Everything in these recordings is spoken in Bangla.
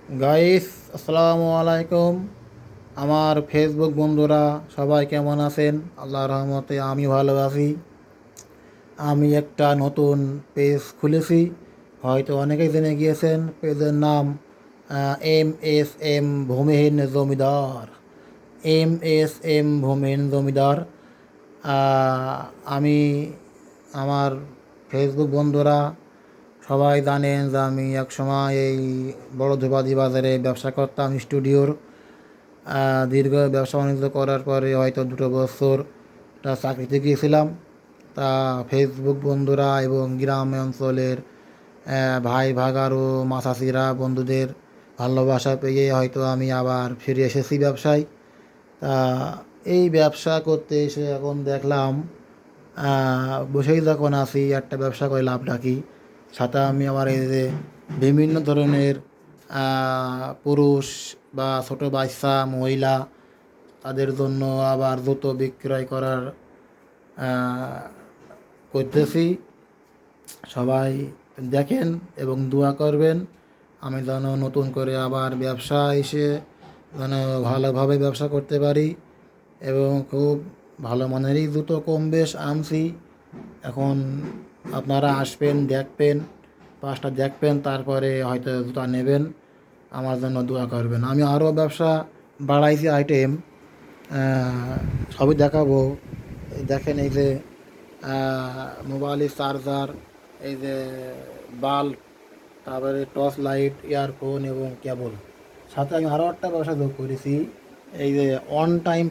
গাইস, আসসালামু আলাইকুম। আমার ফেসবুক বন্ধুরা সবাই কেমন আছেন? আল্লাহর রহমতে আমি ভালো আছি। আমি একটা নতুন পেজ খুলেছি, হয়তো অনেকেই জেনে গিয়েছেন। পেজের নাম MSM ভূমিহীন জমিদার। MSM ভূমিহীন জমিদার। আমি আমার ফেসবুক বন্ধুরা সবাই জানেন যে আমি একসময় এই বড় ধোপাদি বাজারে ব্যবসা করতাম স্টুডিওর। দীর্ঘ ব্যবসা বাণিজ্য করার পরে হয়তো 2 বছর চাকরিতে গিয়েছিলাম। তা ফেসবুক বন্ধুরা এবং গ্রাম অঞ্চলের ভাই ভাগারও মাছাসিরা বন্ধুদের ভালোবাসা পেয়ে হয়তো আমি আবার ফিরে এসেছি ব্যবসায়। তা এই ব্যবসা করতে এসে এখন দেখলাম বসেই যখন আছি একটা ব্যবসা করে লাভটা কি। সাথে আমি আমার এই যে বিভিন্ন ধরনের পুরুষ বা ছোটো বাচ্চা মহিলা তাদের জন্য আবার জুতো বিক্রয় করার করতেছি। সবাই দেখেন এবং দোয়া করবেন আমি যেন নতুন করে আবার ব্যবসা এসে যেন ভালোভাবে ব্যবসা করতে পারি এবং খুব ভালো মানেরই জুতো কম বেশ আনছি। এখন আপনারা আসবেন, দেখবেন, 5টা দেখবেন, তারপরে হয়তো জুতা নেবেন। আমার জন্য দোয়া করবেন। আমি আরও ব্যবসা বাড়াইছি আইটেম, সবই দেখাবো। দেখেন এই যে মোবাইলের চার্জার, এই যে বাল্ব, তারপরে টর্চ লাইট, ইয়ারফোন এবং কেবল। সাথে আমি আরও একটা ব্যবসা যোগ করেছি, এই যে অন টাইম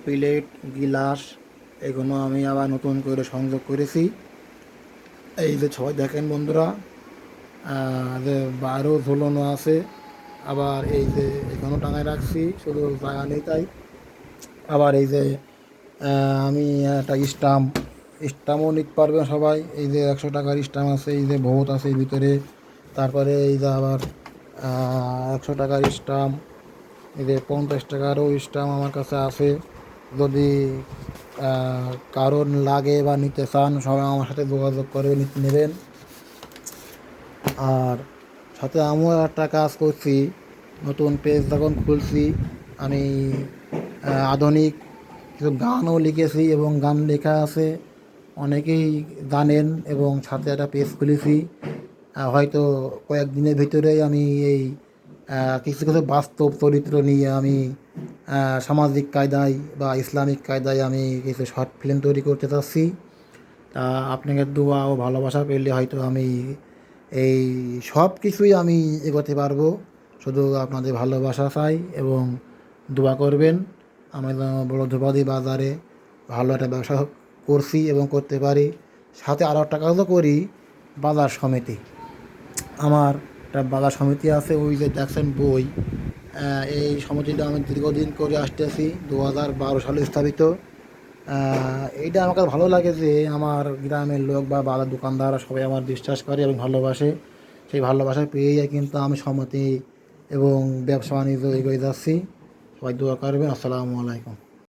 প্লেট, গিলাস, এগুলো আমি আবার নতুন করে সংযোগ করেছি। এই যে সবাই দেখেন বন্ধুরা, যে বাইরেও ঝুলানো আছে, আবার এই যে এখানেও টাঙায় রাখছি, শুধু জায়গা নেই তাই। আবার এই যে আমি একটা স্টাম্পও নিতে পারবেন সবাই। এই যে 100 টাকার স্টাম্প আছে, এই যে বহুত আছে এই ভিতরে। তারপরে এই যে আবার 100 টাকার স্টাম্প, এই যে 50 টাকারও স্টাম্প আমার কাছে আছে। যদি কারণ লাগে বা নিতে চান সবাই আমার সাথে যোগাযোগ করে নেবেন। আর সাথে আমিও একটা কাজ করছি, নতুন পেজ যখন খুলছি আমি আধুনিক কিছু গানও লিখেছি এবং গান লেখা আছে, অনেকেই জানেন। এবং সাথে একটা পেজ খুলেছি, হয়তো কয়েকদিনের ভিতরেই আমি এই কিছু কিছু বাস্তব চরিত্র নিয়ে আমি সামাজিক কায়দায় বা ইসলামিক কায়দায় আমি কিছু শর্ট ফিল্ম তৈরি করতে চাচ্ছি। তা আপনাকে দোয়া ও ভালোবাসা পেলে হয়তো আমি এই সব কিছুই আমি এগোতে পারবো। শুধু আপনাদের ভালোবাসা চাই এবং দোয়া করবেন আমি যেন বড় ধোপাদি বাজারে ভালো একটা ব্যবসা করছি এবং করতে পারি। সাথে আরও একটা কাজও করি, বাজার সমিতি। আমার একটা বাজার সমিতি আছে, ওই যে দেখছেন বই, এই সমিতিটা আমি দীর্ঘদিন করে আসতেছি, 2012 সালে স্থাপিত। এইটা আমার কাছে ভালো লাগে যে আমার গ্রামের লোক বা বাজার দোকানদাররা সবাই আমার বিশ্বাস করে এবং ভালোবাসে। সেই ভালোবাসা পেয়েই কিন্তু আমি সমিতি এবং ব্যবসা বাণিজ্য এগিয়ে যাচ্ছি। সবাই দোয়া করবেন। আসসালামু আলাইকুম।